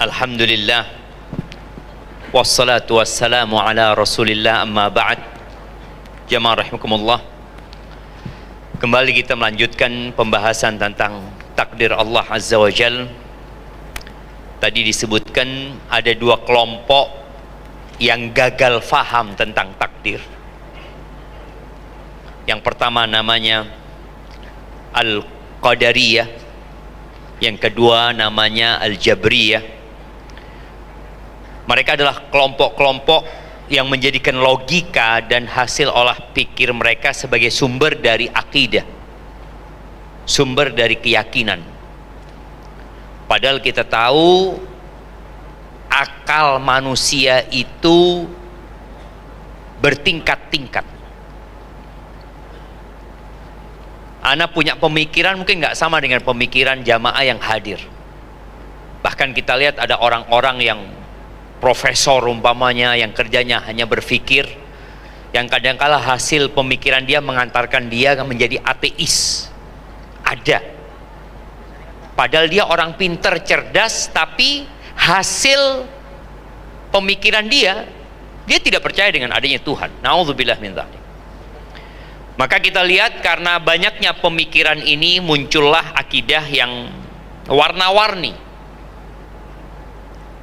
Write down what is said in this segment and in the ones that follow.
Alhamdulillah, wassalatu wassalamu ala rasulillah, amma ba'd. Jamaah rahimakumullah, kembali kita melanjutkan pembahasan tentang takdir Allah Azza wa Jal. Tadi disebutkan ada dua kelompok yang gagal faham tentang takdir. Yang pertama namanya Al-Qadariyah, yang kedua namanya Al-Jabriyah. Mereka adalah kelompok-kelompok yang menjadikan logika dan hasil olah pikir mereka sebagai sumber dari akidah, sumber dari keyakinan. Padahal kita tahu akal manusia itu bertingkat-tingkat. Ana punya pemikiran mungkin nggak sama dengan pemikiran jamaah yang hadir. Bahkan kita lihat ada orang-orang yang profesor umpamanya, yang kerjanya hanya berpikir, yang kadangkala hasil pemikiran dia mengantarkan dia menjadi ateis. Ada. Padahal dia orang pinter, cerdas, tapi hasil pemikiran dia tidak percaya dengan adanya Tuhan. Na'udzubillah min dzalik. Maka kita lihat karena banyaknya pemikiran ini muncullah akidah yang warna-warni.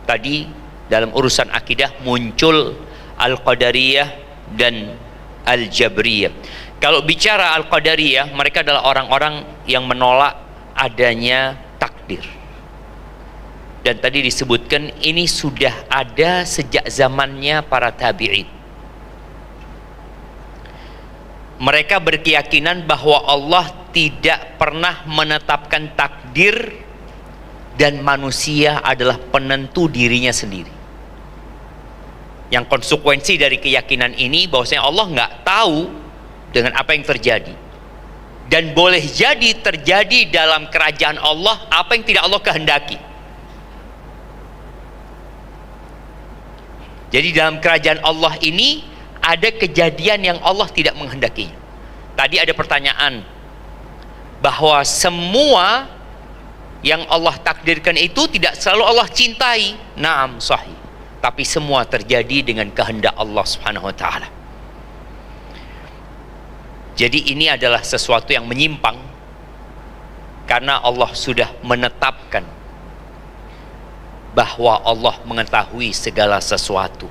Tadi dalam urusan akidah muncul Al-Qadariyah dan Al-Jabriyah. Kalau bicara Al-Qadariyah, mereka adalah orang-orang yang menolak adanya takdir. Dan tadi disebutkan ini sudah ada sejak zamannya para tabi'in. Mereka berkeyakinan bahwa Allah tidak pernah menetapkan takdir dan manusia adalah penentu dirinya sendiri. Yang konsekuensi dari keyakinan ini bahwasanya Allah nggak tahu dengan apa yang terjadi, dan boleh jadi terjadi dalam kerajaan Allah apa yang tidak Allah kehendaki. Jadi dalam kerajaan Allah ini ada kejadian yang Allah tidak menghendakinya. Tadi ada pertanyaan bahwa semua yang Allah takdirkan itu tidak selalu Allah cintai. Naam, sahih. Tapi semua terjadi dengan kehendak Allah Subhanahu wa taala. Jadi ini adalah sesuatu yang menyimpang karena Allah sudah menetapkan bahwa Allah mengetahui segala sesuatu,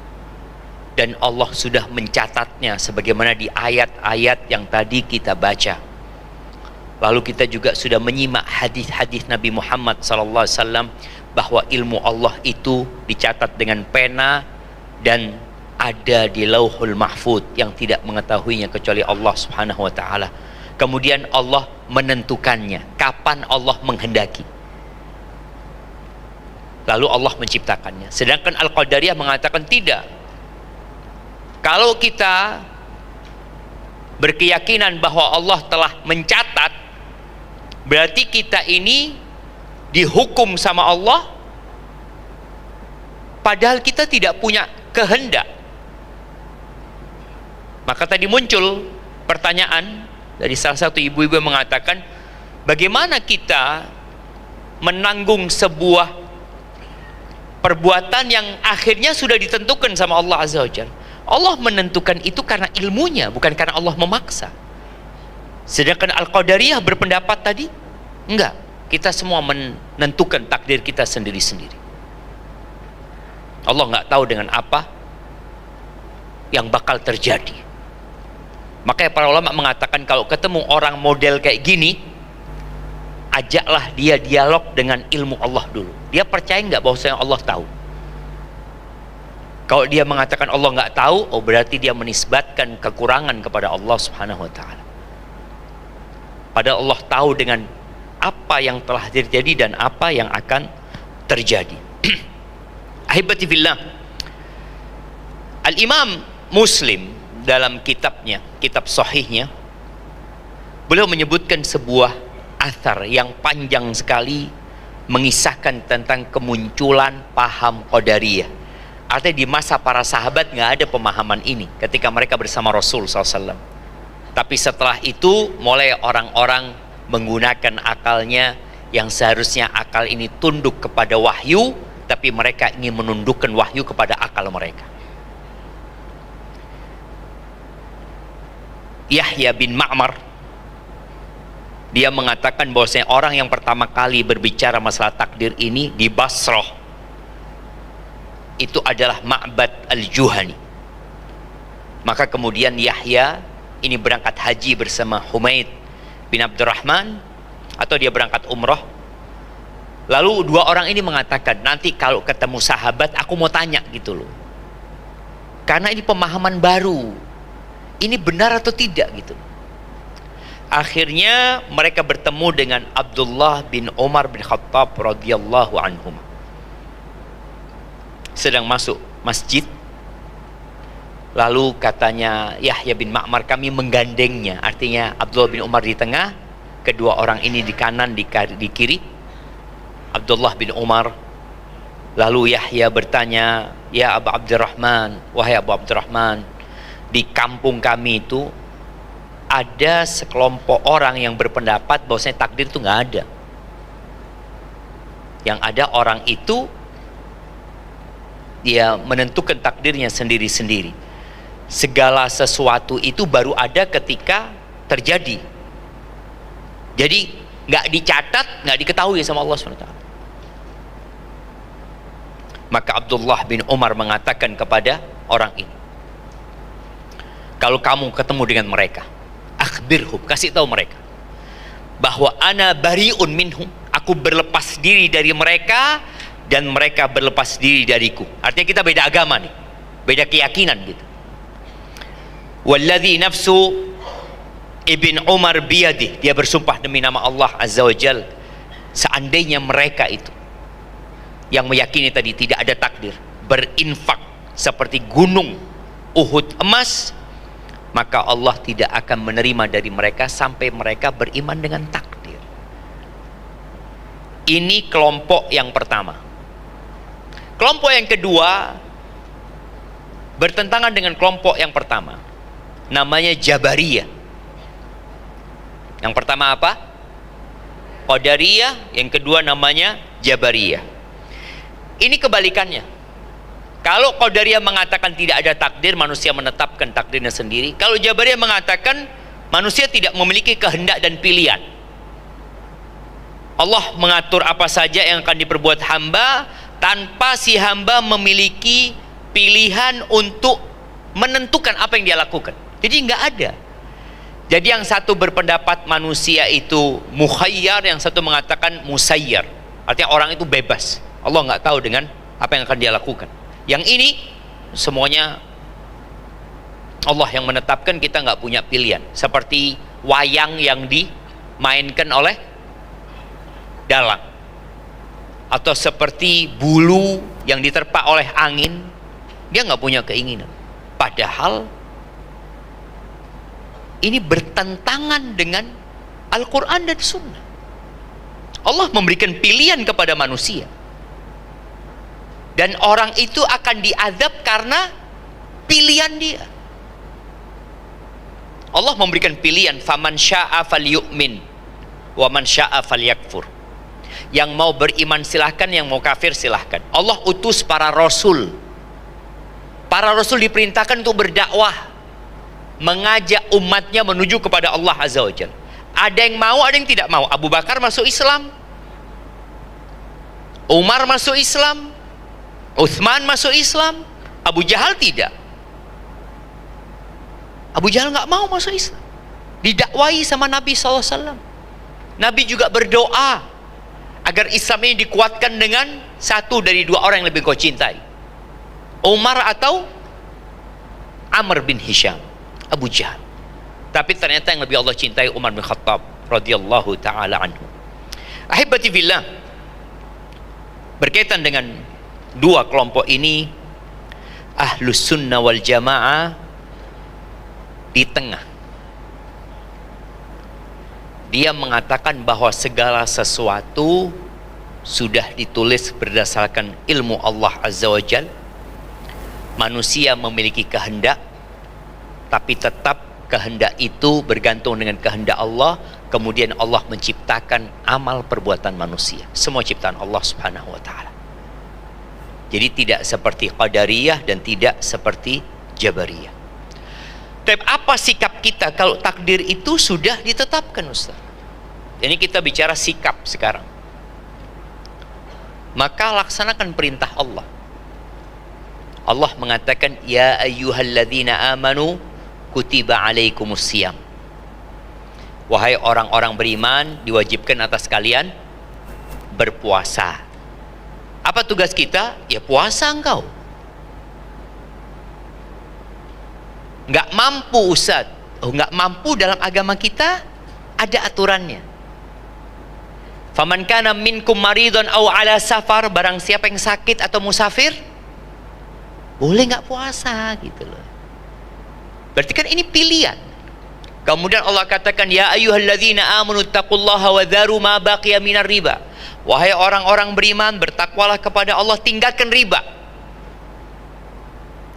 dan Allah sudah mencatatnya sebagaimana di ayat-ayat yang tadi kita baca. Lalu kita juga sudah menyimak hadis-hadis Nabi Muhammad SAW bahwa ilmu Allah itu dicatat dengan pena dan ada di Lauhul Mahfuz yang tidak mengetahuinya kecuali Allah Subhanahu wa taala. Kemudian Allah menentukannya kapan Allah menghendaki. Lalu Allah menciptakannya. Sedangkan Al-Qadariyah mengatakan tidak. Kalau kita berkeyakinan bahwa Allah telah mencatat, berarti kita ini dihukum sama Allah, padahal kita tidak punya kehendak. Maka tadi muncul pertanyaan dari salah satu ibu-ibu yang mengatakan, bagaimana kita menanggung sebuah perbuatan yang akhirnya sudah ditentukan sama Allah Azza wa Jalla. Allah menentukan itu karena ilmunya, bukan karena Allah memaksa. Sedangkan Al-Qadariyah berpendapat tadi, enggak, kita semua menentukan takdir kita sendiri-sendiri. Allah enggak tahu dengan apa yang bakal terjadi. Makanya para ulama mengatakan kalau ketemu orang model kayak gini, ajaklah dia dialog dengan ilmu Allah dulu. Dia percaya enggak bahwasanya Allah tahu? Kalau dia mengatakan Allah nggak tahu, oh berarti dia menisbatkan kekurangan kepada Allah Subhanahu wa taala. Padahal Allah tahu dengan apa yang telah terjadi dan apa yang akan terjadi. Ahibati fillah, Al-Imam Muslim dalam kitabnya, kitab sahihnya, beliau menyebutkan sebuah athar yang panjang sekali mengisahkan tentang kemunculan paham Qadariyah. Artinya di masa para sahabat nggak ada pemahaman ini ketika mereka bersama Rasul SAW. Tapi setelah itu mulai orang-orang menggunakan akalnya yang seharusnya akal ini tunduk kepada wahyu, tapi mereka ingin menundukkan wahyu kepada akal mereka. Yahya bin Ma'mar, dia mengatakan bahwasanya orang yang pertama kali berbicara masalah takdir ini di Basrah itu adalah Ma'bad al-Juhani. Maka kemudian Yahya ini berangkat haji bersama Humaid bin Abdurrahman, atau dia berangkat umrah. Lalu dua orang ini mengatakan, nanti kalau ketemu sahabat aku mau tanya gitu loh, karena ini pemahaman baru, ini benar atau tidak gitu. Akhirnya mereka bertemu dengan Abdullah bin Umar bin Khattab radhiyallahu anhum. Sedang masuk masjid, lalu katanya Yahya bin Ma'mar, kami menggandengnya. Artinya Abdullah bin Umar di tengah, kedua orang ini di kanan, di kiri Abdullah bin Umar. Lalu Yahya bertanya, ya Abu Abdurrahman, wahai Abu Abdurrahman, di kampung kami itu ada sekelompok orang yang berpendapat bahwasanya takdir itu nggak ada. Yang ada orang itu dia menentukan takdirnya sendiri-sendiri. Segala sesuatu itu baru ada ketika terjadi. Jadi nggak dicatat, nggak diketahui sama Allah SWT. Maka Abdullah bin Umar mengatakan kepada orang ini, kalau kamu ketemu dengan mereka, akhbirhum, kasih tahu mereka bahwa ana bariun minhum, aku berlepas diri dari mereka dan mereka berlepas diri dariku. Artinya kita beda agama nih, beda keyakinan gitu. Walladzi nafsu Ibn Umar biyadih, dia bersumpah demi nama Allah Azza wa Jal, seandainya mereka itu yang meyakini tadi tidak ada takdir, berinfak seperti gunung Uhud emas, maka Allah tidak akan menerima dari mereka sampai mereka beriman dengan takdir. Ini kelompok yang pertama. Kelompok yang kedua bertentangan dengan kelompok yang pertama, namanya Jabariyah. Yang pertama apa? Qadariyah, yang kedua namanya Jabariyah. Ini kebalikannya. Kalau Qadariyah mengatakan tidak ada takdir, manusia menetapkan takdirnya sendiri. Kalau Jabariyah mengatakan manusia tidak memiliki kehendak dan pilihan. Allah mengatur apa saja yang akan diperbuat hamba tanpa si hamba memiliki pilihan untuk menentukan apa yang dia lakukan. Jadi nggak ada. Jadi yang satu berpendapat manusia itu mukhayyar, yang satu mengatakan musayyar. Artinya orang itu bebas. Allah nggak tahu dengan apa yang akan dia lakukan. Yang ini semuanya Allah yang menetapkan, kita nggak punya pilihan. Seperti wayang yang dimainkan oleh dalang, atau seperti bulu yang diterpa oleh angin, dia nggak punya keinginan. Padahal ini bertentangan dengan Al-Quran dan Sunnah. Allah memberikan pilihan kepada manusia, dan orang itu akan diazab karena pilihan dia. Allah memberikan pilihan, faman syaa falyu'min wa man syaa falyakfur. Yang mau beriman silahkan, yang mau kafir silahkan. Allah utus para rasul. Para rasul diperintahkan untuk berdakwah, mengajak umatnya menuju kepada Allah Azza wa Jalla. Ada yang mau, ada yang tidak mau. Abu Bakar masuk Islam, Umar masuk Islam, Uthman masuk Islam, Abu Jahal tidak. Abu Jahal nggak mau masuk Islam, didakwai sama Nabi SAW. Nabi juga berdoa agar Islam ini dikuatkan dengan satu dari dua orang yang lebih kau cintai, Umar atau Amr bin Hisham, Abu Jahal. Tapi ternyata yang lebih Allah cintai Umar bin Khattab radhiyallahu taala anhu. Ahibati fillah, berkaitan dengan dua kelompok ini, Ahlus Sunnah wal Jamaah di tengah. Dia mengatakan bahwa segala sesuatu sudah ditulis berdasarkan ilmu Allah Azza wa Jal. Manusia memiliki kehendak, tapi tetap kehendak itu bergantung dengan kehendak Allah. Kemudian Allah menciptakan amal perbuatan manusia. Semua ciptaan Allah Subhanahu wa ta'ala. Jadi tidak seperti Qadariyah dan tidak seperti Jabariyah. Tapi apa sikap kita kalau takdir itu sudah ditetapkan, Ustaz? Ini kita bicara sikap sekarang. Maka laksanakan perintah Allah. Allah mengatakan, ya ayyuhalladzina amanu kutiba alaikumusiyam. Wahai orang-orang beriman, diwajibkan atas kalian berpuasa. Apa tugas kita? Ya puasa engkau. Nggak mampu, Ustaz. Nggak mampu dalam agama kita ada aturannya. Faman kana minkum maridun aw ala safar, barang siapa yang sakit atau musafir, boleh nggak puasa gitu loh. Berarti kan ini pilihan. Kemudian Allah katakan, ya ayyuhalladzina amanu taqullaha wa dharu ma baqiya minar riba. Wahai orang-orang beriman, bertakwalah kepada Allah, tinggalkan riba.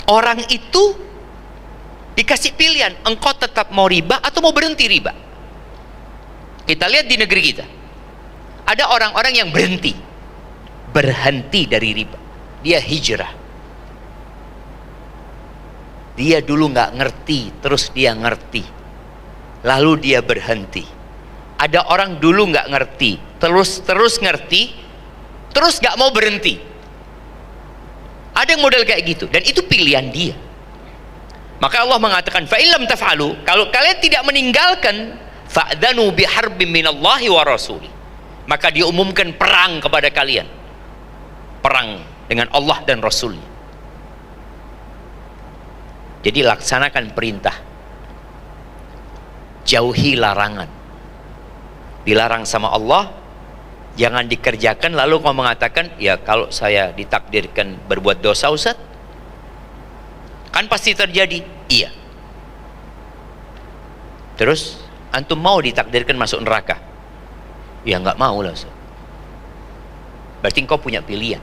Orang itu dikasih pilihan, engkau tetap mau riba atau mau berhenti riba. Kita lihat di negeri kita, ada orang-orang yang berhenti dari riba. Dia hijrah. Dia dulu nggak ngerti, terus dia ngerti, lalu dia berhenti. Ada orang dulu nggak ngerti, terus ngerti, terus nggak mau berhenti. Ada yang model kayak gitu, dan itu pilihan dia. Maka Allah mengatakan, fa illam taf'alu, kalau kalian tidak meninggalkan, fa'dhanu biharbin minallahi wa rasuli, maka dia umumkan perang kepada kalian, perang dengan Allah dan Rasulnya. Jadi laksanakan perintah, jauhi larangan. Dilarang sama Allah, jangan dikerjakan lalu kau mengatakan, ya kalau saya ditakdirkan berbuat dosa, Ustaz, kan pasti terjadi. Iya. Terus antum mau ditakdirkan masuk neraka? Ya nggak mau lah, Ustaz. Berarti engkau punya pilihan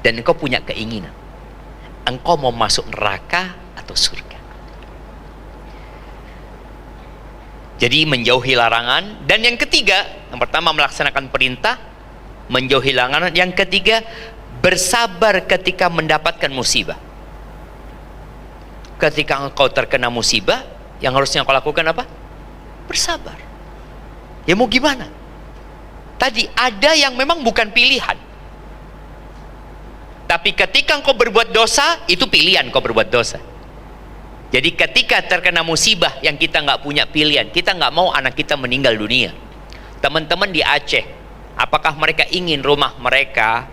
dan engkau punya keinginan. Engkau mau masuk neraka atau surga. Jadi menjauhi larangan. Dan yang ketiga, yang pertama melaksanakan perintah, menjauhi larangan. Yang ketiga, bersabar ketika mendapatkan musibah. Ketika engkau terkena musibah, yang harusnya engkau lakukan apa? Bersabar. Ya mau gimana? Tadi ada yang memang bukan pilihan, tapi ketika engkau berbuat dosa, itu pilihan kau berbuat dosa. Jadi ketika terkena musibah yang kita nggak punya pilihan, kita nggak mau anak kita meninggal dunia. Teman-teman di Aceh, apakah mereka ingin rumah mereka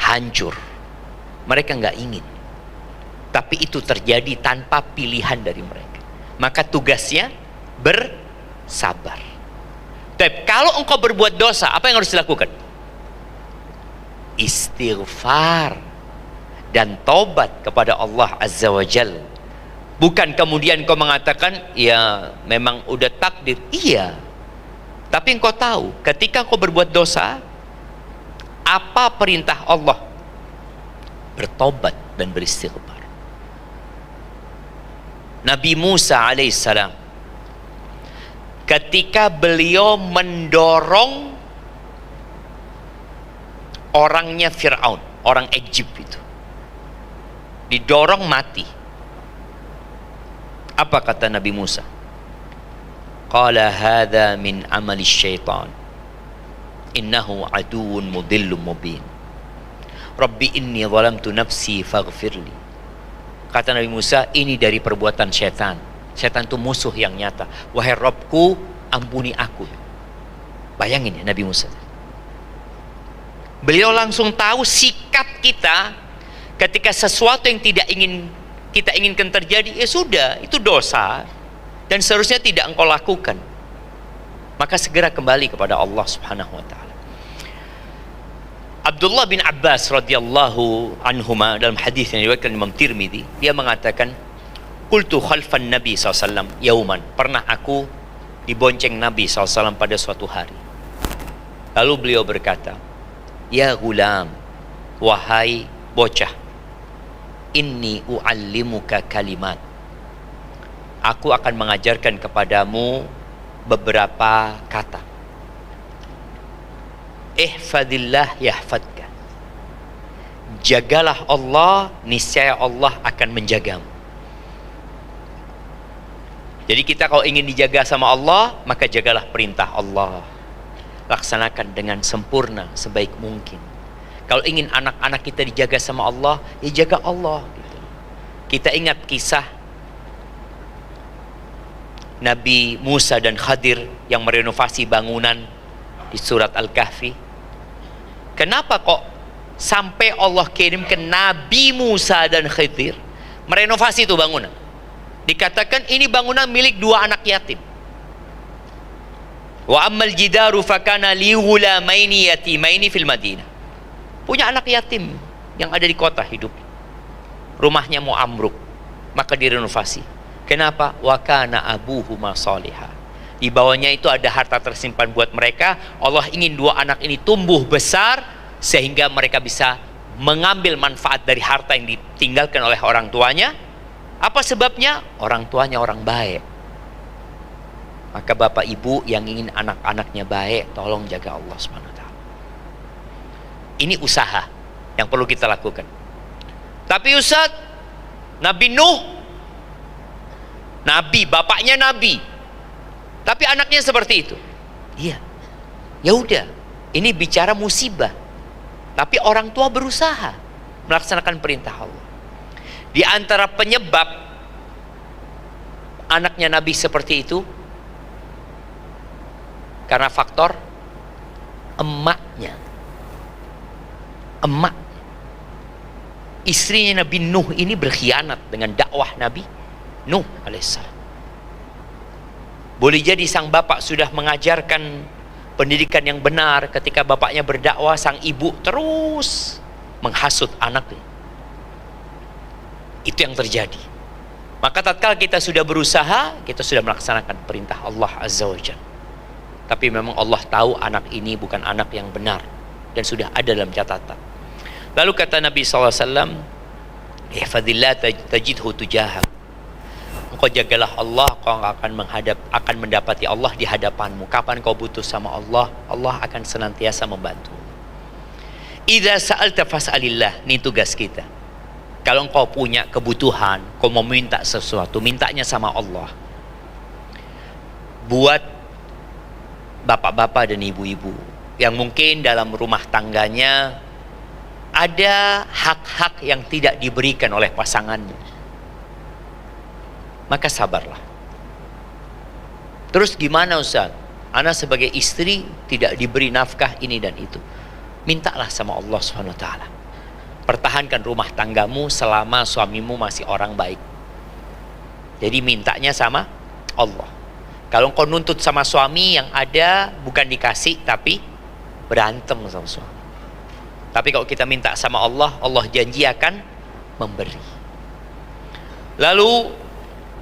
hancur? Mereka nggak ingin. Tapi itu terjadi tanpa pilihan dari mereka. Maka tugasnya bersabar. Tapi kalau engkau berbuat dosa, apa yang harus dilakukan? Istighfar dan taubat kepada Allah Azza wa Jalla. Bukan kemudian kau mengatakan, ya memang udah takdir. Iya, tapi engkau tahu ketika engkau berbuat dosa, apa perintah Allah? Bertobat dan beristighfar. Nabi Musa alaihissalam, ketika beliau mendorong orangnya Fir'aun, orang Egypt itu, didorong mati, apa kata Nabi Musa? Qala hadha min amali syaitan, innahu aduun mudillum mubin, Rabbi inni zalamtu nafsi faghfirli. Kata Nabi Musa, ini dari perbuatan syaitan. Syaitan itu musuh yang nyata. Wahai Rabbku, ampuni aku. Bayangin ya Nabi Musa. Beliau langsung tahu sikap kita ketika sesuatu yang tidak ingin kita inginkan terjadi, ya sudah, itu dosa dan seharusnya tidak engkau lakukan. Maka segera kembali kepada Allah Subhanahu wa taala. Abdullah bin Abbas radhiyallahu anhuma dalam hadis yang diriwayatkan Imam Tirmidzi, dia mengatakan, qultu khalfan Nabi SAW yauman, pernah aku dibonceng Nabi SAW pada suatu hari. Lalu beliau berkata, ya gulam, wahai bocah, inni u'allimuka kalimat, aku akan mengajarkan kepadamu beberapa kata. ihfadillah yahfadka. Jagalah Allah, niscaya Allah akan menjagamu. Jadi kita kalau ingin dijaga sama Allah, maka jagalah perintah Allah. Laksanakan dengan sempurna sebaik mungkin. Kalau ingin anak-anak kita dijaga sama Allah, ya jaga Allah gitu. Kita ingat kisah Nabi Musa dan Khadir yang merenovasi bangunan di surat Al-Kahfi. Kenapa kok sampai Allah kirimkan Nabi Musa dan Khadir merenovasi itu bangunan? Dikatakan ini bangunan milik dua anak yatim. Wa ammal jidaru fakana li ghulamaini yatimaini fil Madinah. Punya anak yatim yang ada di kota hidup. Rumahnya mau ambruk, maka direnovasi. Kenapa? Wa kana abuhuma salihah. Di bawahnya itu ada harta tersimpan buat mereka. Allah ingin dua anak ini tumbuh besar sehingga mereka bisa mengambil manfaat dari harta yang ditinggalkan oleh orang tuanya. Apa sebabnya? Orang tuanya orang baik. Maka bapak ibu yang ingin anak-anaknya baik, tolong jaga Allah SWT. Ini usaha yang perlu kita lakukan. Tapi Ustaz, Nabi Nuh, Nabi, bapaknya Nabi, tapi anaknya seperti itu. Iya, ya udah, ini bicara musibah. Tapi orang tua berusaha melaksanakan perintah Allah. Di antara penyebab anaknya Nabi seperti itu, karena faktor emaknya. Emak, istrinya Nabi Nuh ini berkhianat dengan dakwah Nabi Nuh alaihissalam. Boleh jadi sang bapak sudah mengajarkan pendidikan yang benar, ketika bapaknya berdakwah, sang ibu terus menghasut anaknya. Itu yang terjadi. Maka tatkala kita sudah berusaha, kita sudah melaksanakan perintah Allah Azza wa Jalla. Tapi memang Allah tahu anak ini bukan anak yang benar dan sudah ada dalam catatan. Lalu kata Nabi SAW, ihfadillah tajidhu tujahak. Engkau jagalah Allah, kau akan mendapati Allah di hadapanmu. Kapan kau butuh sama Allah, Allah akan senantiasa membantu. Idza sa'alta fas'alillah. Ini tugas kita. Kalau engkau punya kebutuhan, kau mau minta sesuatu, mintanya sama Allah. Buat bapak-bapak dan ibu-ibu yang mungkin dalam rumah tangganya ada hak-hak yang tidak diberikan oleh pasangannya, maka sabarlah. Terus gimana Ustaz? Ana sebagai istri tidak diberi nafkah ini dan itu. Mintalah sama Allah SWT. Pertahankan rumah tanggamu selama suamimu masih orang baik. Jadi mintanya sama Allah. Kalau kau nuntut sama suami, yang ada bukan dikasih tapi berantem sama suami. Tapi kalau kita minta sama Allah, Allah janji akan memberi. Lalu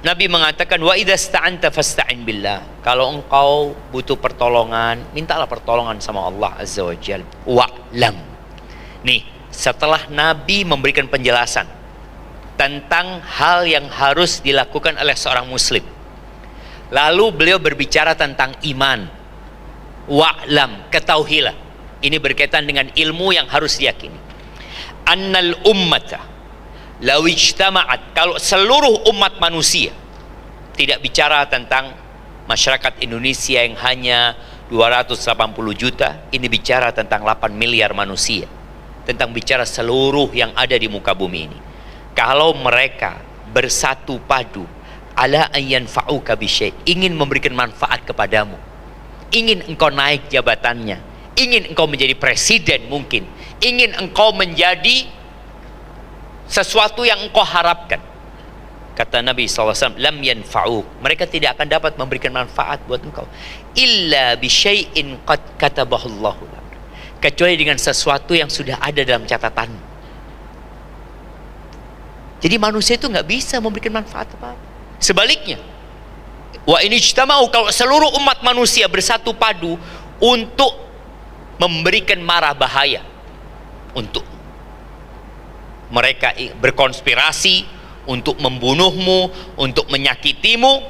Nabi mengatakan, wa idza sta'anta fasta'in billah. Kalau engkau butuh pertolongan, mintalah pertolongan sama Allah Azza wa Jalla. Wa'lam. Nih, setelah Nabi memberikan penjelasan tentang hal yang harus dilakukan oleh seorang muslim, lalu beliau berbicara tentang iman. Wa'lam, ketahuilah. Ini berkaitan dengan ilmu yang harus diyakini. Annal ummata law ijtama'at, kalau seluruh umat manusia, tidak bicara tentang masyarakat Indonesia yang hanya 280 juta, ini bicara tentang 8 miliar manusia, tentang bicara seluruh yang ada di muka bumi ini. Kalau mereka bersatu padu ala ayyan fa'uka bisyai, ingin memberikan manfaat kepadamu, ingin engkau naik jabatannya, ingin engkau menjadi presiden mungkin, ingin engkau menjadi sesuatu yang engkau harapkan, kata Nabi SAW, lam yanfa'uk, mereka tidak akan dapat memberikan manfaat buat engkau illa bisyai'in qad katabahullahu lak, kecuali dengan sesuatu yang sudah ada dalam catatan. Jadi manusia itu nggak bisa memberikan manfaat apa-apa. Sebaliknya, wa in ijtama'u, kalau seluruh umat manusia bersatu padu untuk memberikan marah bahaya, untuk mereka berkonspirasi untuk membunuhmu, untuk menyakitimu,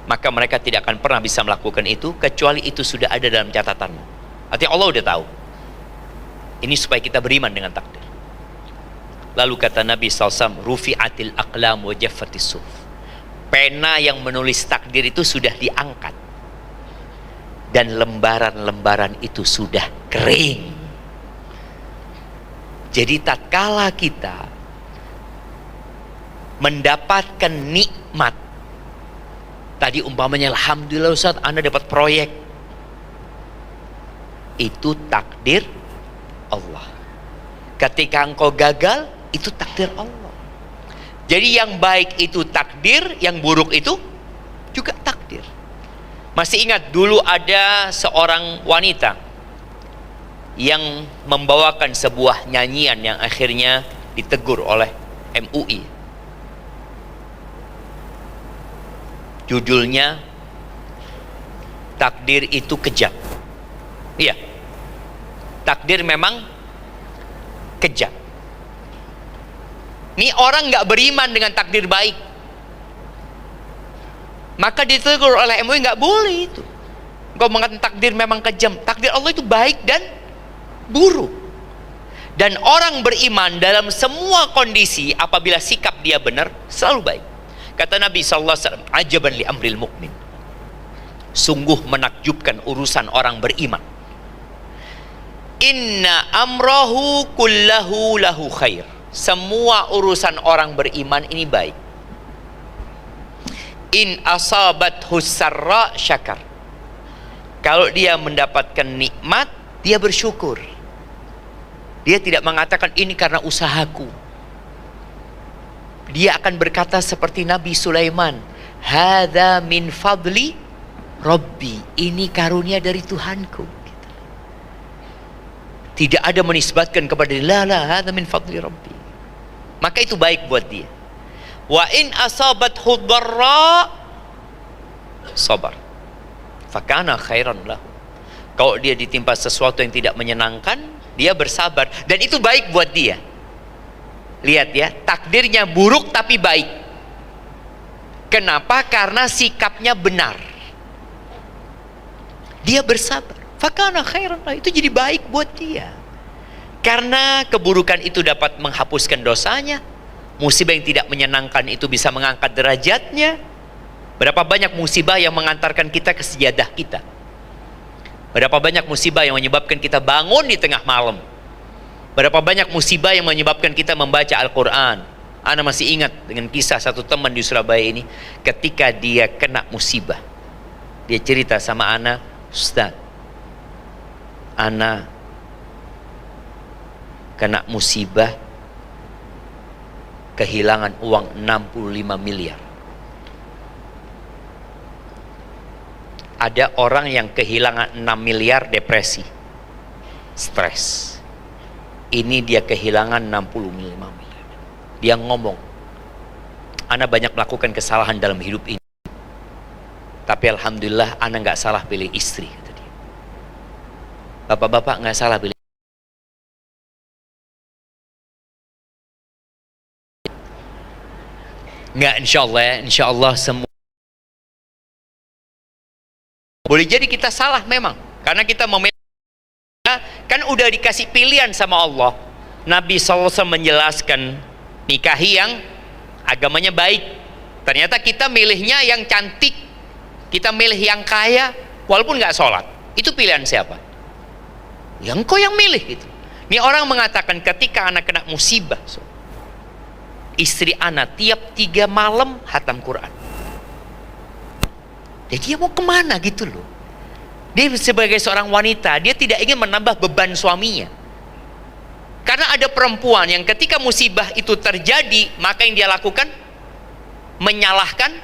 maka mereka tidak akan pernah bisa melakukan itu kecuali itu sudah ada dalam catatanmu. Artinya Allah udah tahu. Ini supaya kita beriman dengan takdir. Lalu kata Nabi SAW, rufi'atil aqlam wa jaffatis suf. Pena yang menulis takdir itu sudah diangkat. Dan lembaran-lembaran itu sudah kering. Jadi tatkala kita mendapatkan nikmat, tadi umpamanya alhamdulillah Ustaz, Anda dapat proyek, itu takdir Allah. Ketika engkau gagal, itu takdir Allah. Jadi yang baik itu takdir, yang buruk itu juga takdir. Masih ingat dulu ada seorang wanita yang membawakan sebuah nyanyian yang akhirnya ditegur oleh MUI. Judulnya takdir itu kejam. Iya, takdir memang kejam. Ini orang nggak beriman dengan takdir baik, maka ditegur oleh MUI, nggak boleh itu. Engkau mengatakan takdir memang kejam. Takdir Allah itu baik dan buruk. Dan orang beriman dalam semua kondisi, apabila sikap dia benar, selalu baik. Kata Nabi SAW, ajaban li amril mu'min. Sungguh menakjubkan urusan orang beriman. Inna amrahu kullahu lahu khair. Semua urusan orang beriman ini baik. In asabathu sarra syakar. Kalau dia mendapatkan nikmat, dia bersyukur. Dia tidak mengatakan ini karena usahaku. Dia akan berkata seperti Nabi Sulaiman, hadza min fadli Rabbi. Ini karunia dari Tuhanku. Tidak ada menisbatkan kepada la hadza min fadli Rabbi. Maka itu baik buat dia. Wa in asabathu dharra sabar. Fakana khairan lahu. Kalau dia ditimpa sesuatu yang tidak menyenangkan, dia bersabar, dan itu baik buat dia. Lihat ya, takdirnya buruk tapi baik. Kenapa? Karena sikapnya benar. Dia bersabar. Fakana khairan lahu. Itu jadi baik buat dia. Karena keburukan itu dapat menghapuskan dosanya. Musibah yang tidak menyenangkan itu bisa mengangkat derajatnya. Berapa banyak musibah yang mengantarkan kita ke sejadah kita. Berapa banyak musibah yang menyebabkan kita bangun di tengah malam. Berapa banyak musibah yang menyebabkan kita membaca Al-Quran. Ana masih ingat dengan kisah satu teman di Surabaya ini. Ketika dia kena musibah, dia cerita sama Ana, Ustaz, Ana kena musibah, kehilangan uang 65 miliar. Ada orang yang kehilangan 6 miliar depresi, stres. Ini dia kehilangan 65 miliar. Dia ngomong, Ana banyak melakukan kesalahan dalam hidup ini, tapi alhamdulillah Ana nggak salah pilih istri, kata dia. Bapak-bapak nggak salah pilih. Nggak, insya Allah semua. Boleh jadi kita salah memang, karena kita memilih. Kan udah dikasih pilihan sama Allah. Nabi SAW menjelaskan, nikahi yang agamanya baik. Ternyata kita milihnya yang cantik, kita milih yang kaya, walaupun nggak sholat. Itu pilihan siapa? Ya engkau yang milih gitu. Ini orang mengatakan ketika anak kena musibah, istri anak tiap 3 malam hatam Quran. Jadi dia mau kemana gitu loh. Dia sebagai seorang wanita, dia tidak ingin menambah beban suaminya. Karena ada perempuan yang ketika musibah itu terjadi, maka yang dia lakukan menyalahkan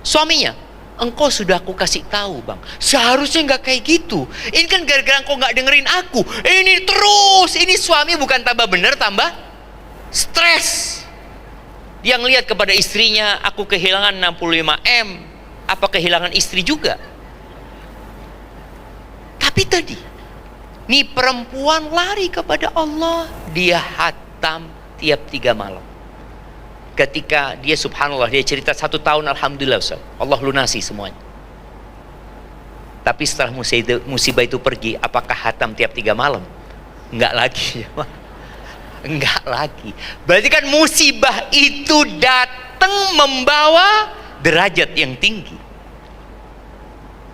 suaminya. Engkau sudah aku kasih tahu bang, seharusnya nggak kayak gitu. Ini kan gara-gara engkau nggak dengerin aku. Ini terus, ini suami bukan tambah bener, tambah stres. Dia ngelihat kepada istrinya, aku kehilangan 65M. Apa kehilangan istri juga? Tapi tadi, nih perempuan lari kepada Allah. Dia hatam tiap 3 malam. Ketika dia subhanallah, dia cerita 1 tahun alhamdulillah Ustaz, Allah lunasi semuanya. Tapi setelah musibah itu pergi, apakah hatam tiap 3 malam? Enggak lagi. Enggak lagi. Berarti kan musibah itu datang membawa derajat yang tinggi.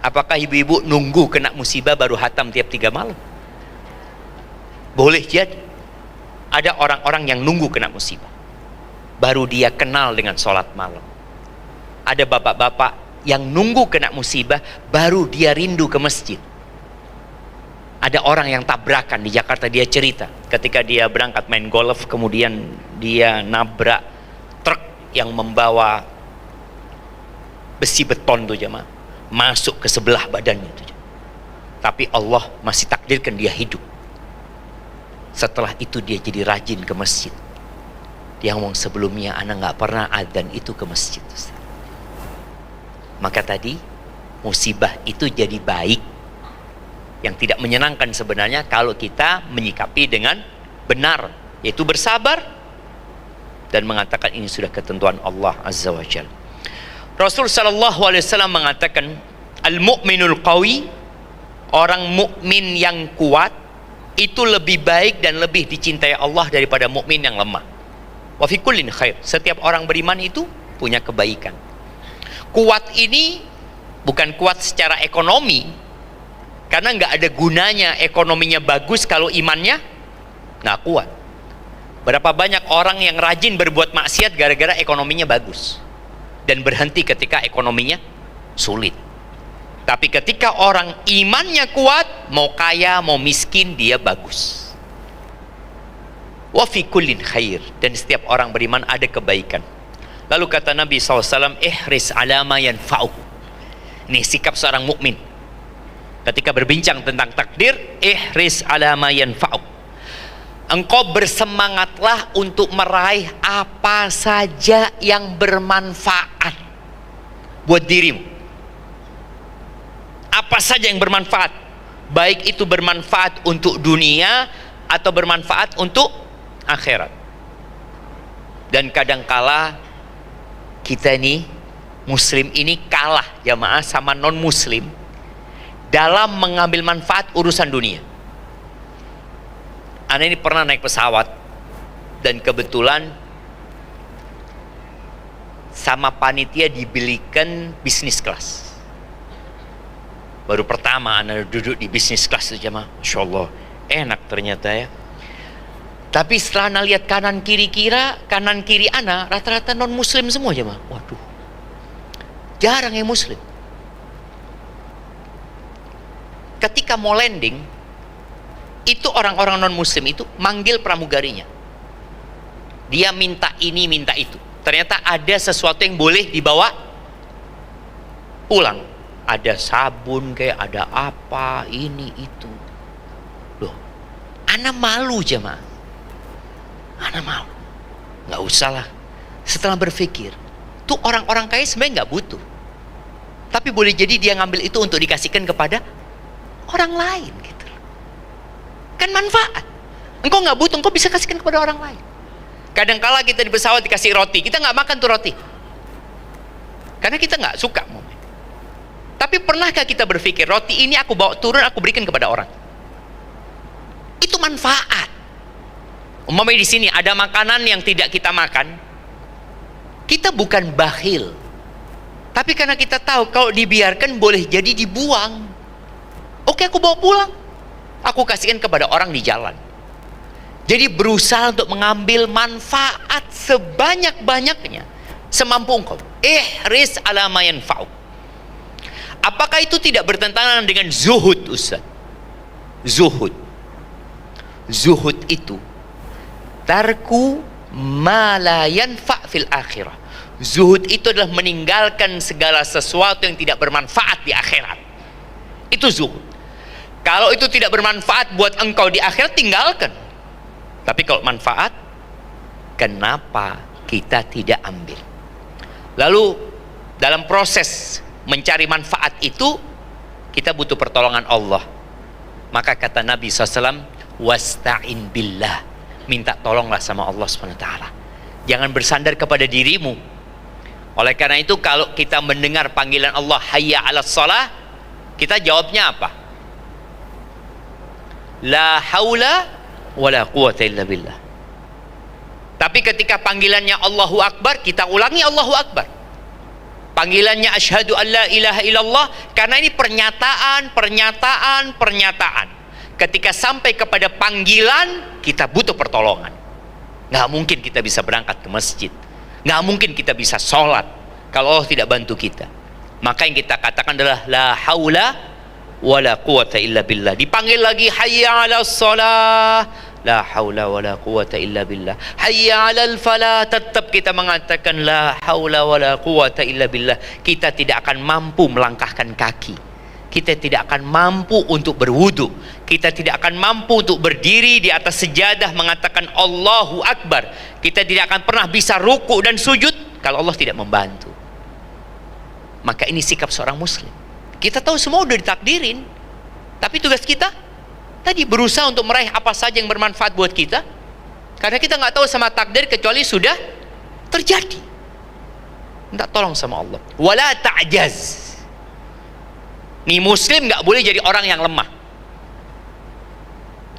Apakah ibu-ibu nunggu kena musibah baru hatam tiap 3 malam? Boleh jadi. Ada orang-orang yang nunggu kena musibah, baru dia kenal dengan sholat malam. Ada bapak-bapak yang nunggu kena musibah, baru dia rindu ke masjid. Ada orang yang tabrakan di Jakarta, dia cerita ketika dia berangkat main golf, kemudian dia nabrak truk yang membawa besi beton tuh jemaah, masuk ke sebelah badannya tuh. Tapi Allah masih takdirkan dia hidup. Setelah itu dia jadi rajin ke masjid. Dia ngomong, sebelumnya anak nggak pernah adzan itu ke masjid, Ustaz. Maka tadi musibah itu jadi baik, yang tidak menyenangkan sebenarnya kalau kita menyikapi dengan benar, yaitu bersabar dan mengatakan ini sudah ketentuan Allah Azza wa Jalla. Rasul sallallahu alaihi wasallam mengatakan, al-mu'minul qawi, orang mukmin yang kuat itu lebih baik dan lebih dicintai Allah daripada mukmin yang lemah. Wa fi kullin khair, setiap orang beriman itu punya kebaikan. Kuat ini bukan kuat secara ekonomi, karena nggak ada gunanya ekonominya bagus kalau imannya nggak kuat. Berapa banyak orang yang rajin berbuat maksiat gara-gara ekonominya bagus dan berhenti ketika ekonominya sulit. Tapi ketika orang imannya kuat, mau kaya mau miskin dia bagus. Wa fi kullin khair, dan setiap orang beriman ada kebaikan. Lalu kata Nabi SAW, ihris ala ma yanfa'uk. Ini sikap seorang mukmin ketika berbincang tentang takdir. Ihris ala ma yanfa'uk, engkau bersemangatlah untuk meraih apa saja yang bermanfaat buat dirimu. Apa saja yang bermanfaat, baik itu bermanfaat untuk dunia atau bermanfaat untuk akhirat. Dan kadangkala kita ini muslim ini kalah jamaah sama non muslim dalam mengambil manfaat urusan dunia. Ana ini pernah naik pesawat dan kebetulan sama panitia dibelikan bisnis kelas. Baru pertama ana duduk di bisnis kelas itu jamaah, Masya Allah enak ternyata ya. Tapi setelah ana lihat kanan kiri ana rata-rata non muslim semua jemaah. Waduh, jarang yang muslim. Ketika mau landing, itu orang-orang non muslim itu manggil pramugarinya. Dia minta ini minta itu. Ternyata ada sesuatu yang boleh dibawa pulang. Ada sabun kayak ada apa ini itu. Loh, ana malu jemaah. Ana mau, nggak usah lah. Setelah berpikir, tuh orang-orang kaya sebenarnya nggak butuh, tapi boleh jadi dia ngambil itu untuk dikasihkan kepada orang lain, gitu. Kan manfaat. Engkau nggak butuh, engkau bisa kasihkan kepada orang lain. Kadangkala kita di pesawat dikasih roti, kita nggak makan tuh roti, karena kita nggak suka. Tapi pernahkah kita berpikir, roti ini aku bawa turun, aku berikan kepada orang? Itu manfaat. Umpamanya di sini ada makanan yang tidak kita makan, kita bukan bakhil, tapi karena kita tahu kalau dibiarkan boleh jadi dibuang. Oke, aku bawa pulang, aku kasihkan kepada orang di jalan. Jadi berusaha untuk mengambil manfaat sebanyak-banyaknya, semampu engkau. Ihris ala ma yanfa'uk. Apakah itu tidak bertentangan dengan zuhud, Ustaz? Zuhud itu tarku ma la yanfa' fil akhirah. Zuhud itu adalah meninggalkan segala sesuatu yang tidak bermanfaat di akhirat. Itu zuhud. Kalau itu tidak bermanfaat buat engkau di akhirat, tinggalkan. Tapi kalau manfaat, kenapa kita tidak ambil? Lalu dalam proses mencari manfaat itu, kita butuh pertolongan Allah. Maka kata Nabi SAW, wasta'in billah, minta tolonglah sama Allah SWT. Jangan bersandar kepada dirimu. Oleh karena itu, kalau kita mendengar panggilan Allah hayya 'alas shalah, Kita jawabnya apa? La haula wala quwata illa billah. Tapi ketika panggilannya Allahu Akbar, kita ulangi Allahu Akbar. Panggilannya asyhadu an la ilaha illallah, karena ini pernyataan. Ketika sampai kepada panggilan, kita butuh pertolongan. Nggak mungkin kita bisa berangkat ke masjid, nggak mungkin kita bisa sholat kalau Allah tidak bantu kita. Maka yang kita katakan adalah la haula wala quwata illa billah. Dipanggil lagi hayya 'alas shalah, la haula wala quwata illa billah. Hayya 'alal falah, tetap kita mengatakan la haula wala quwata illa billah. Kita tidak akan mampu melangkahkan kaki, kita tidak akan mampu untuk berwudu, kita tidak akan mampu untuk berdiri di atas sejadah mengatakan Allahu Akbar. Kita tidak akan pernah bisa ruku dan sujud kalau Allah tidak membantu. Maka ini sikap seorang muslim. Kita tahu semua udah ditakdirin, tapi tugas kita tadi berusaha untuk meraih apa saja yang bermanfaat buat kita, karena kita nggak tahu sama takdir kecuali sudah terjadi. Minta tolong sama Allah. Wala ta'jaz. Nih muslim nggak boleh jadi orang yang lemah.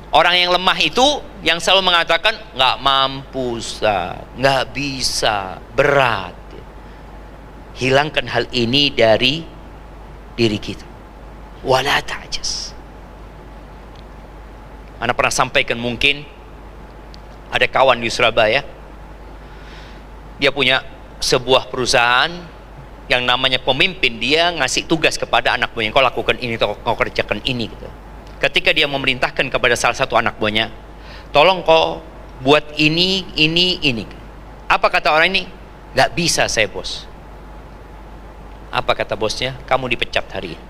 Orang yang lemah itu yang selalu mengatakan nggak mampu, nggak bisa, berat. Hilangkan hal ini dari diri kita. Wala ta'jaz. Ana pernah sampaikan, mungkin ada kawan di Surabaya, dia punya sebuah perusahaan yang namanya pemimpin, dia ngasih tugas kepada anak buahnya, kau lakukan ini, kau kerjakan ini gitu. Ketika dia memerintahkan kepada salah satu anak buahnya, tolong kau buat ini. Apa kata orang ini? Gak bisa saya, bos. Apa kata bosnya? Kamu dipecat hari ini.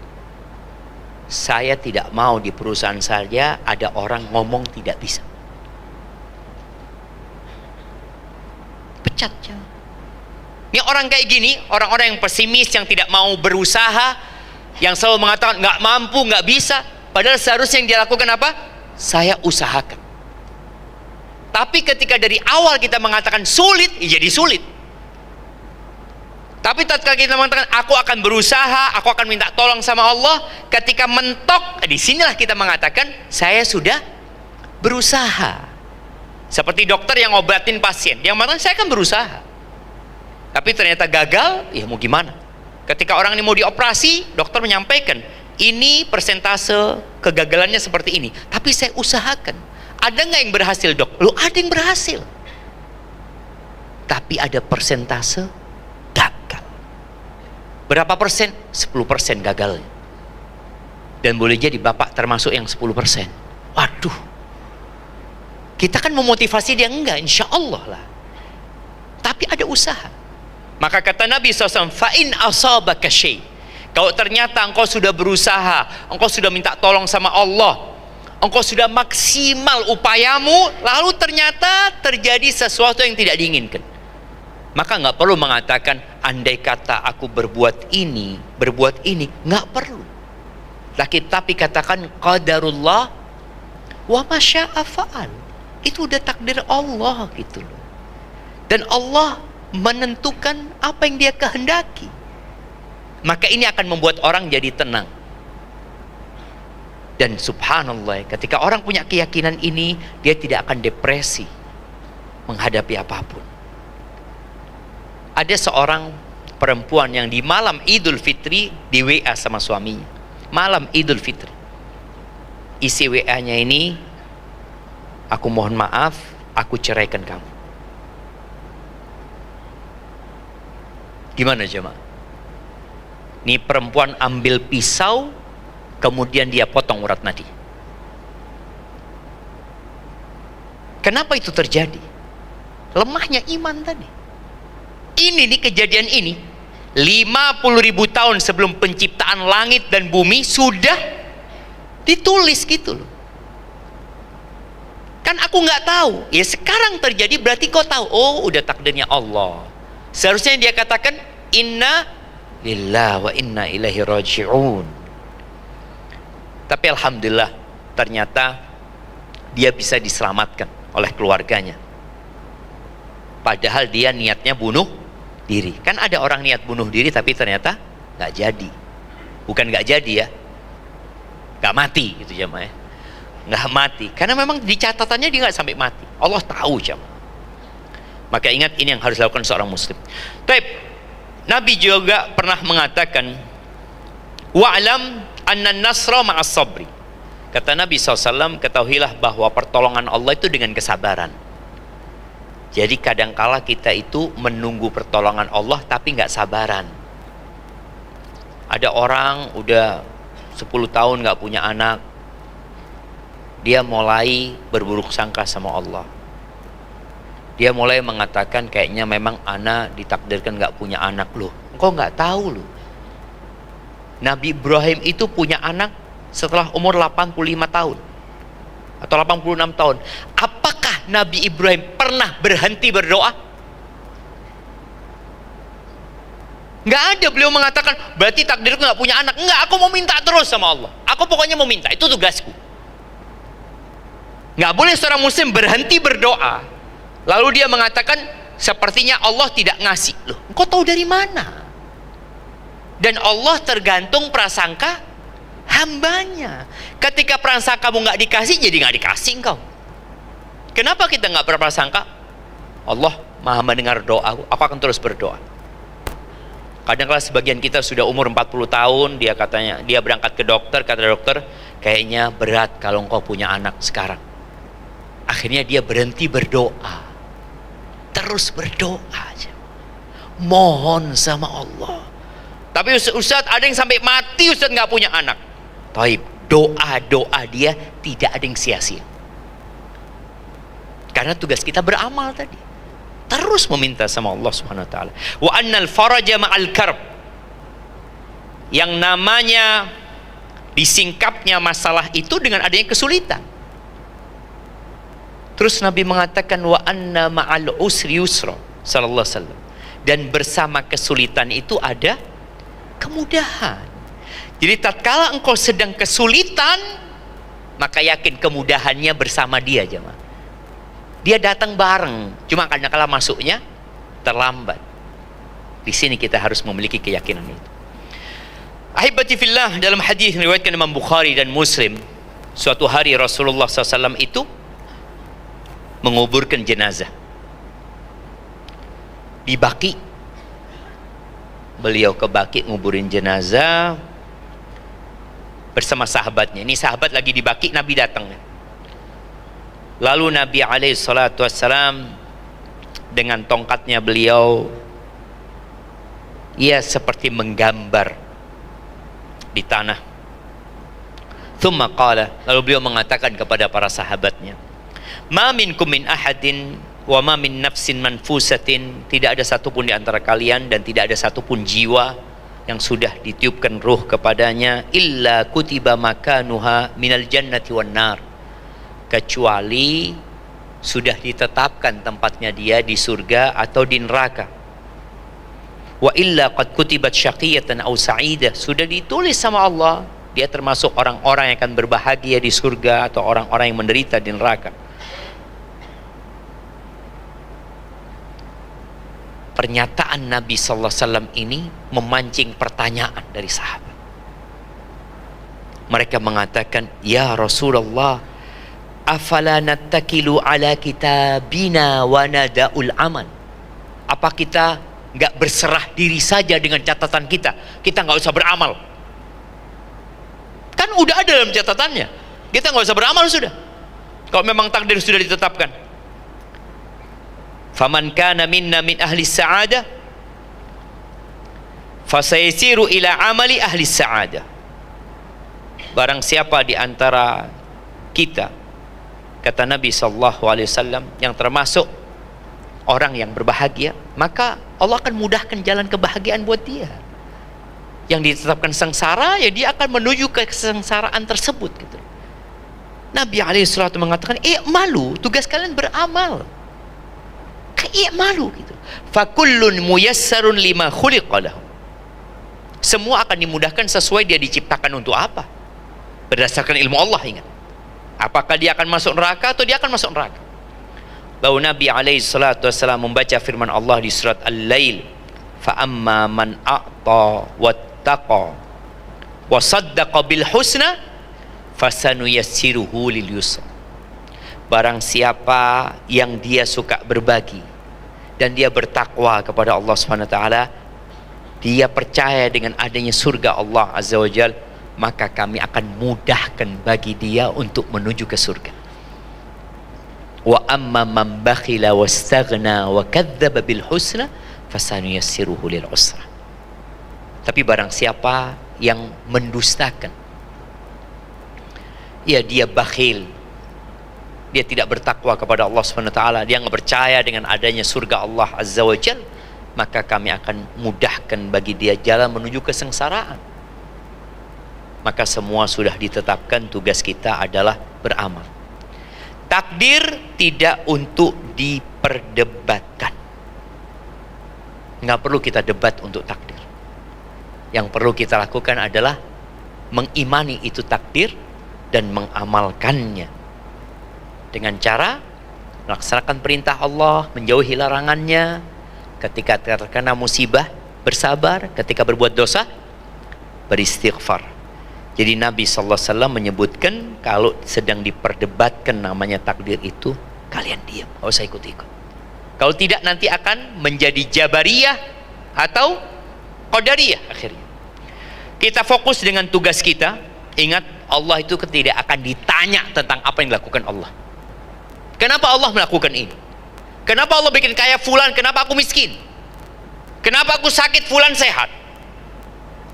Saya tidak mau di perusahaan saya ada orang ngomong tidak bisa. Pecat ya. Ini orang kayak gini, orang-orang yang pesimis, yang tidak mau berusaha, yang selalu mengatakan nggak mampu, nggak bisa. Padahal seharusnya yang dia lakukan apa? Saya usahakan. Tapi ketika dari awal kita mengatakan sulit, ya jadi sulit. Tapi tatkala kita mengatakan aku akan berusaha, aku akan minta tolong sama Allah, ketika mentok, disinilah kita mengatakan saya sudah berusaha. Seperti dokter yang ngobatin pasien, yang mengatakan saya akan berusaha, tapi ternyata gagal, ya mau gimana? Ketika orang ini mau dioperasi, dokter menyampaikan ini persentase kegagalannya seperti ini, tapi saya usahakan. Ada nggak yang berhasil, dok? Loh, ada yang berhasil, tapi ada persentase gagal. Berapa persen? 10% gagalnya. Dan boleh jadi bapak termasuk yang 10%. Waduh, kita kan memotivasi dia, enggak, insya Allah lah, tapi ada usaha. Maka kata Nabi SAW, fa'in asabaka syai', kalau ternyata engkau sudah berusaha, engkau sudah minta tolong sama Allah, engkau sudah maksimal upayamu, lalu ternyata terjadi sesuatu yang tidak diinginkan, maka nggak perlu mengatakan andai kata aku berbuat ini, nggak perlu. Tapi katakan qadarullah wa masya'a fa'al. Itu udah takdir Allah gitu loh. Dan Allah menentukan apa yang dia kehendaki. Maka ini akan membuat orang jadi tenang. Dan subhanallah, ketika orang punya keyakinan ini, dia tidak akan depresi menghadapi apapun. Ada seorang perempuan yang di malam Idul Fitri di WA sama suaminya. Malam Idul Fitri, isi WA-nya ini, aku mohon maaf, aku ceraikan kamu. Gimana jemaah? Ini perempuan ambil pisau, kemudian dia potong urat nadi. Kenapa itu terjadi? Lemahnya iman tadi. Ini nih, kejadian ini 50.000 tahun sebelum penciptaan langit dan bumi sudah ditulis gitu loh. Kan aku nggak tahu, ya sekarang terjadi berarti kau tahu. Oh, udah takdirnya Allah. Seharusnya dia katakan inna lillahi wa inna ilaihi raji'un. Tapi alhamdulillah ternyata dia bisa diselamatkan oleh keluarganya. Padahal dia niatnya bunuh diri. Kan ada orang niat bunuh diri tapi ternyata nggak jadi. Bukan nggak jadi ya, nggak mati gitu jemaah ya. Nggak mati karena memang di catatannya dia nggak sampai mati. Allah tahu jemaah. Maka ingat, ini yang harus dilakukan seorang muslim. Taib, Nabi juga pernah mengatakan, wa'lam anna nasra ma'as sabri. Kata Nabi SAW, ketahuilah bahwa pertolongan Allah itu dengan kesabaran. Jadi kadangkala kita itu menunggu pertolongan Allah tapi nggak sabaran. Ada orang udah 10 tahun nggak punya anak, dia mulai berburuk sangka sama Allah. Dia mulai mengatakan kayaknya memang anak ditakdirkan nggak punya anak loh. Engkau nggak tahu loh. Nabi Ibrahim itu punya anak setelah umur 85 tahun atau 86 tahun. Apakah Nabi Ibrahim pernah berhenti berdoa? Nggak ada. Beliau mengatakan berarti takdirku nggak punya anak. Nggak, aku mau minta terus sama Allah. Aku pokoknya mau minta, itu tugasku. Nggak boleh seorang muslim berhenti berdoa lalu dia mengatakan sepertinya Allah tidak ngasih. Loh, engkau tahu dari mana? Dan Allah tergantung prasangka hambanya. Ketika prasangkamu nggak dikasih, jadi nggak dikasih engkau. Kenapa kita nggak berprasangka? Allah maha mendengar doa, aku akan terus berdoa. Kadang-kadang sebagian kita sudah umur 40 tahun, dia berangkat ke dokter, kata dokter, kayaknya berat kalau engkau punya anak sekarang. Akhirnya dia berhenti berdoa. Terus berdoa aja. Mohon sama Allah. Tapi Ustaz, ada yang sampai mati Ustaz nggak punya anak. Taib, doa-doa dia tidak ada yang sia-sia. Karena tugas kita beramal tadi. Terus meminta sama Allah Subhanahu wa taala. Wa annal faraja ma'al karb. Yang namanya disingkapnya masalah itu dengan adanya kesulitan. Terus Nabi mengatakan wa anna ma'al usri yusra sallallahu alaihi wasallam. Dan bersama kesulitan itu ada kemudahan. Jadi tatkala engkau sedang kesulitan, maka yakin kemudahannya bersama dia jemaah. Dia datang bareng, cuma kadang-kala masuknya terlambat. Di sini kita harus memiliki keyakinan itu. Ahibati fillah, dalam hadis riwayatkan Imam Bukhari dan Muslim, suatu hari Rasulullah SAW itu menguburkan jenazah di Baqi. Beliau ke Baqi nguburin jenazah bersama sahabatnya. Ini sahabat lagi di Baqi, Nabi datang. Lalu Nabi SAW dengan tongkatnya beliau, ia seperti menggambar di tanah. Thumma qala, lalu beliau mengatakan kepada para sahabatnya, ma minkum min ahadin wa ma min nafsin manfusatin, tidak ada satupun di antara kalian dan tidak ada satupun jiwa yang sudah ditiupkan ruh kepadanya illa kutiba makanuha minal jannati wan nar, kecuali sudah ditetapkan tempatnya dia di surga atau di neraka. Wa illa qad kutibat syaqiyatan aw sa'idah, sudah ditulis sama Allah dia termasuk orang-orang yang akan berbahagia di surga atau orang-orang yang menderita di neraka. Pernyataan Nabi sallallahu alaihi wasallam ini memancing pertanyaan dari sahabat. Mereka mengatakan, "Ya Rasulullah, afala nattakilu ala kitabina wa nada'ul amal?" Apa kita nggak berserah diri saja dengan catatan kita? Kita nggak usah beramal. Kan udah ada dalam catatannya. Kita nggak usah beramal sudah. Kalau memang takdir sudah ditetapkan. Faman kana minna min ahli sa'adah fasayasiru ila amali ahli sa'adah. Barang siapa di antara kita, kata Nabi SAW, yang termasuk orang yang berbahagia, maka Allah akan mudahkan jalan kebahagiaan buat dia. Yang ditetapkan sengsara, ya dia akan menuju ke kesengsaraan tersebut gitu. Nabi SAW mengatakan, malu, tugas kalian beramal. Malu gitu. Fakullun muyassarun lima khuliqalahu. Semua akan dimudahkan sesuai dia diciptakan untuk apa. Berdasarkan ilmu Allah, ingat. Apakah dia akan masuk neraka atau dia akan masuk neraka. Lalu Nabi SAW membaca firman Allah di surat Al-Lail, fa amma man a'ta wattaqa wa saddaqa bil husna fasanuyassiruhu lil yusra. Barang siapa yang dia suka berbagi dan dia bertakwa kepada Allah Subhanahu wa taala, dia percaya dengan adanya surga Allah Azza wa Jal, maka kami akan mudahkan bagi dia untuk menuju ke surga. Wa amma man bakhila wastaghna wa kadzdzaba bil husna fasanuyassiruhu lil usra. Tapi barang siapa yang mendustakan, ya dia bakhil, dia tidak bertakwa kepada Allah Subhanahu wa taala, dia nggak percaya dengan adanya surga Allah Azza wa Jal, maka kami akan mudahkan bagi dia jalan menuju kesengsaraan. Maka semua sudah ditetapkan, tugas kita adalah beramal. Takdir tidak untuk diperdebatkan. Nggak perlu kita debat untuk takdir. Yang perlu kita lakukan adalah mengimani itu takdir dan mengamalkannya dengan cara melaksanakan perintah Allah, menjauhi larangannya. Ketika terkena musibah, bersabar. Ketika berbuat dosa, beristighfar. Jadi Nabi SAW menyebutkan kalau sedang diperdebatkan namanya takdir itu, kalian diam, nggak usah ikut-ikut. Kalau tidak nanti akan menjadi Jabariyah atau Qadariyah akhirnya. Kita fokus dengan tugas kita. Ingat, Allah itu tidak akan ditanya tentang apa yang dilakukan Allah. Kenapa Allah melakukan ini? Kenapa Allah bikin kaya fulan, kenapa aku miskin? Kenapa aku sakit, fulan sehat?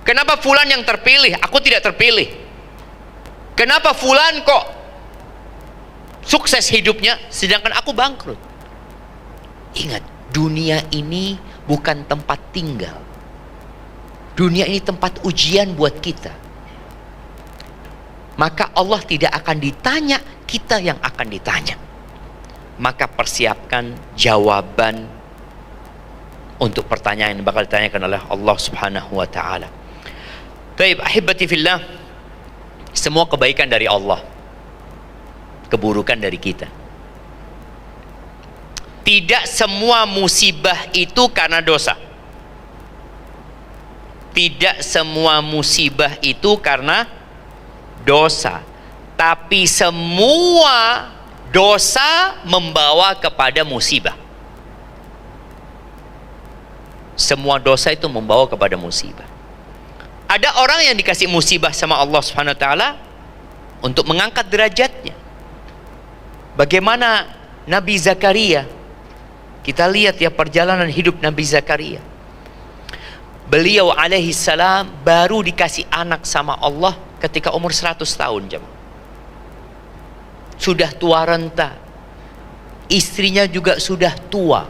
Kenapa fulan yang terpilih, aku tidak terpilih? Kenapa fulan kok sukses hidupnya sedangkan aku bangkrut? Ingat, dunia ini bukan tempat tinggal. Dunia ini tempat ujian buat kita. Maka Allah tidak akan ditanya, kita yang akan ditanya. Maka persiapkan jawaban untuk pertanyaan yang bakal ditanyakan oleh Allah Subhanahu wa taala. Baik, ahibati fillah, semua kebaikan dari Allah, keburukan dari kita. Tidak semua musibah itu karena dosa. Tidak semua musibah itu karena dosa. Tapi semua dosa membawa kepada musibah. Semua dosa itu membawa kepada musibah. Ada orang yang dikasih musibah sama Allah Subhanahu wa taala untuk mengangkat derajatnya. Bagaimana Nabi Zakaria? Kita lihat ya perjalanan hidup Nabi Zakaria. Beliau alaihi salam baru dikasih anak sama Allah ketika umur 100 tahun, jemaah. Sudah tua renta. Istrinya juga sudah tua.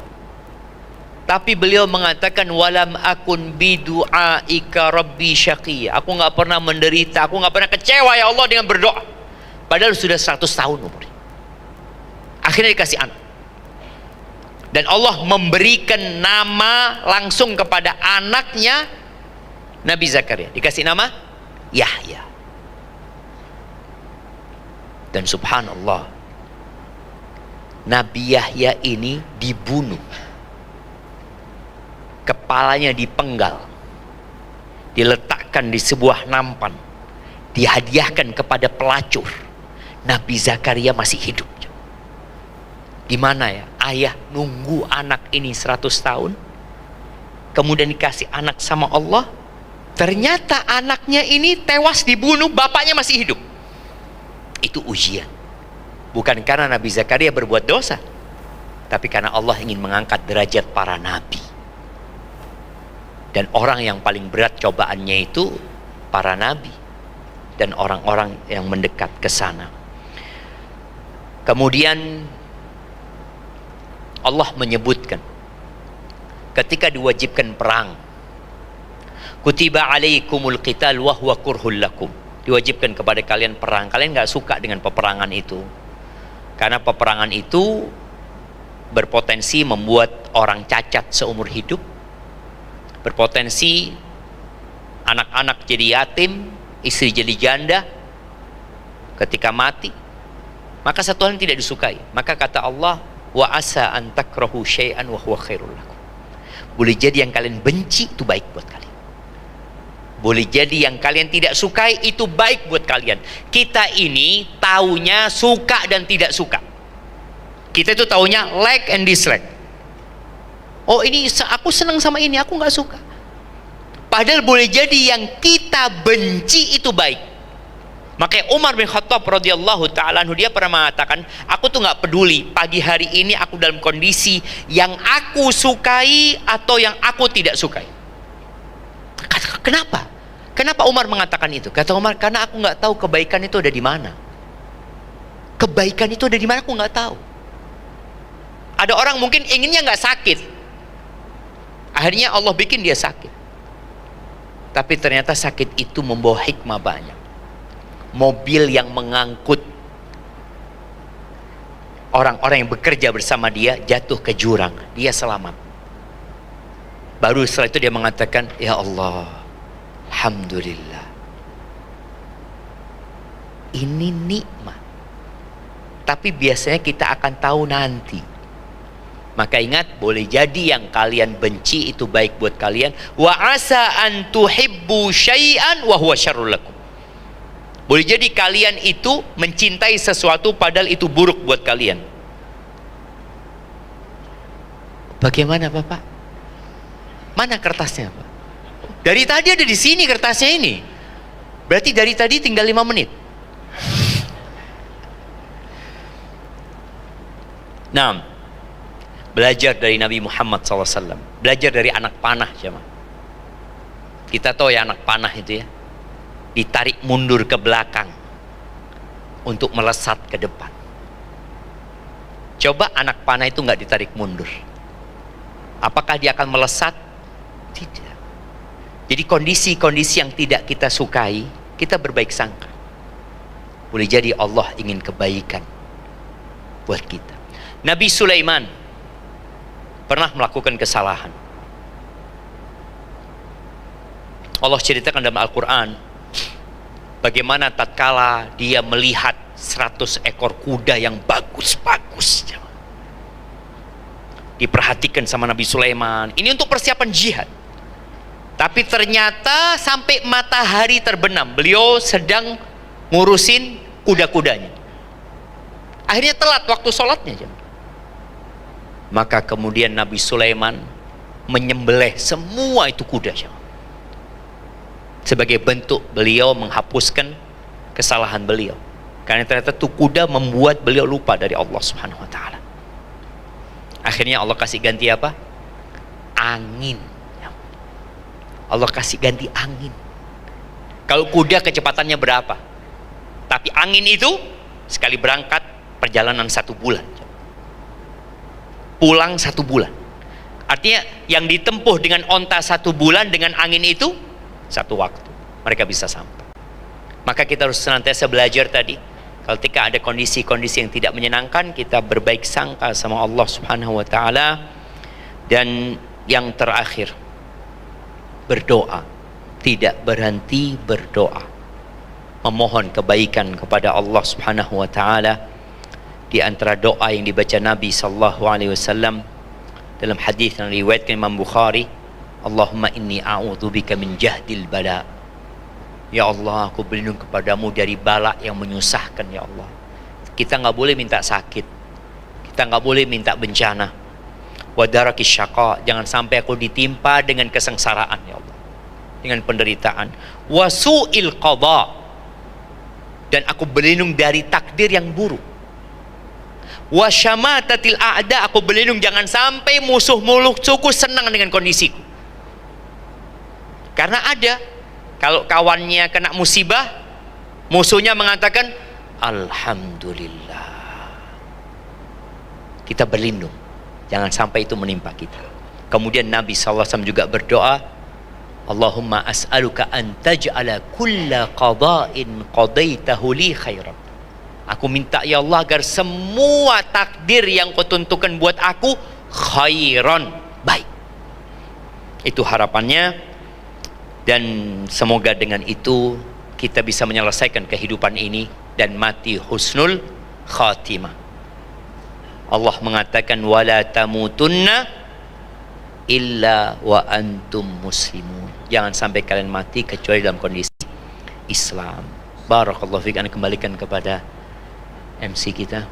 Tapi beliau mengatakan, walam akun bidu'aika rabbi syaqiyya. Aku nggak pernah menderita, aku nggak pernah kecewa ya Allah dengan berdoa. Padahal sudah 100 tahun umurnya. Akhirnya dikasih anak. Dan Allah memberikan nama langsung kepada anaknya Nabi Zakaria. Dikasih nama Yahya. Dan subhanallah, Nabi Yahya ini dibunuh. Kepalanya dipenggal, diletakkan di sebuah nampan, dihadiahkan kepada pelacur. Nabi Zakaria masih hidup. Gimana ya, ayah nunggu anak ini 100 tahun, kemudian dikasih anak sama Allah, ternyata anaknya ini tewas dibunuh, bapaknya masih hidup. Itu ujian. Bukan karena Nabi Zakaria berbuat dosa, tapi karena Allah ingin mengangkat derajat para nabi. Dan orang yang paling berat cobaannya itu para nabi dan orang-orang yang mendekat ke sana. Kemudian Allah menyebutkan ketika diwajibkan perang, kutiba alaikumul qital wa huwa kurhul lakum. Diwajibkan kepada kalian perang. Kalian gak suka dengan peperangan itu, karena peperangan itu berpotensi membuat orang cacat seumur hidup, berpotensi anak-anak jadi yatim, istri jadi janda ketika mati. Maka satu hal yang tidak disukai. Maka kata Allah, wa asa an takrahu syai'an wa huwa khairul lakum. Boleh jadi yang kalian benci itu baik buat kalian. Boleh jadi yang kalian tidak sukai itu baik buat kalian. Kita ini taunya suka dan tidak suka. Kita itu taunya like and dislike. Oh ini aku senang sama ini, aku nggak suka. Padahal boleh jadi yang kita benci itu baik. Makanya Umar bin Khattab radhiyallahu ta'ala anhu, dia pernah mengatakan, aku tuh nggak peduli pagi hari ini aku dalam kondisi yang aku sukai atau yang aku tidak sukai. Kenapa? Kenapa Umar mengatakan itu? Kata Umar, karena aku nggak tahu kebaikan itu ada di mana. Kebaikan itu ada di mana aku nggak tahu. Ada orang mungkin inginnya nggak sakit, akhirnya Allah bikin dia sakit. Tapi ternyata sakit itu membawa hikmah banyak. Mobil yang mengangkut orang-orang yang bekerja bersama dia jatuh ke jurang, dia selamat. Baru setelah itu dia mengatakan, ya Allah, alhamdulillah, ini nikmat. Tapi biasanya kita akan tahu nanti. Maka ingat, boleh jadi yang kalian benci itu baik buat kalian. Wa asa an tuhibbu syai'an wa huwa syarrul lakum. Boleh jadi kalian itu mencintai sesuatu padahal itu buruk buat kalian. Bagaimana Bapak? Mana kertasnya Pak? Dari tadi ada di sini kertasnya ini. Berarti dari tadi tinggal 5 menit. Nah, belajar dari Nabi Muhammad SAW. Belajar dari anak panah jemaah. Kita tahu ya anak panah itu ya, ditarik mundur ke belakang untuk melesat ke depan. Coba anak panah itu nggak ditarik mundur, apakah dia akan melesat? Tidak. Jadi kondisi-kondisi yang tidak kita sukai, kita berbaik sangka. Boleh jadi Allah ingin kebaikan buat kita. Nabi Sulaiman pernah melakukan kesalahan. Allah ceritakan dalam Al-Quran bagaimana tatkala dia melihat 100 ekor kuda yang bagus-bagus, diperhatikan sama Nabi Sulaiman. Ini untuk persiapan jihad. Tapi ternyata sampai matahari terbenam, beliau sedang ngurusin kuda-kudanya. Akhirnya telat waktu sholatnya. Maka kemudian Nabi Sulaiman menyembelih semua itu kuda. Sebagai bentuk beliau menghapuskan kesalahan beliau. Karena ternyata itu kuda membuat beliau lupa dari Allah Subhanahu wa ta'ala. Akhirnya Allah kasih ganti apa? Angin. Allah kasih ganti angin. Kalau kuda kecepatannya berapa? Tapi angin itu sekali berangkat perjalanan 1 bulan. Pulang 1 bulan. Artinya yang ditempuh dengan onta 1 bulan, dengan angin itu 1 waktu mereka bisa sampai. Maka kita harus senantiasa belajar tadi. Ketika ada kondisi-kondisi yang tidak menyenangkan, kita berbaik sangka sama Allah Subhanahu wa ta'ala. Dan yang terakhir, berdoa. Tidak berhenti berdoa, memohon kebaikan kepada Allah Subhanahu wa ta'ala. Di antara doa yang dibaca Nabi sallallahu alaihi wasallam dalam hadis yang diriwayatkan Imam Bukhari, Allahumma inni a'udzubika min jahdil bala. Ya Allah, aku berlindung kepadamu dari bala yang menyusahkan. Ya Allah, kita nggak boleh minta sakit, kita nggak boleh minta bencana. Wa darakis syaqa, jangan sampai aku ditimpa dengan kesengsaraan. Ya Allah, dengan penderitaan. Wa su'il qada, dan aku berlindung dari takdir yang buruk. Wa syamatatil a'da, aku berlindung jangan sampai musuh-musuhku senang dengan kondisiku. Karena ada, kalau kawannya kena musibah, musuhnya mengatakan alhamdulillah. Kita berlindung jangan sampai itu menimpa kita. Kemudian Nabi SAW juga berdoa, Allahumma as'aluka an taj'ala kulla qada'in qadaitahu li khairan. Aku minta ya Allah agar semua takdir yang kau tentukan buat aku khairan, baik. Itu harapannya. Dan semoga dengan itu kita bisa menyelesaikan kehidupan ini dan mati husnul khatimah. Allah mengatakan wala tamutunna illa wa antum muslimun. Jangan sampai kalian mati kecuali dalam kondisi Islam. Barakallahu fiik. Anda kembalikan kepada MC kita.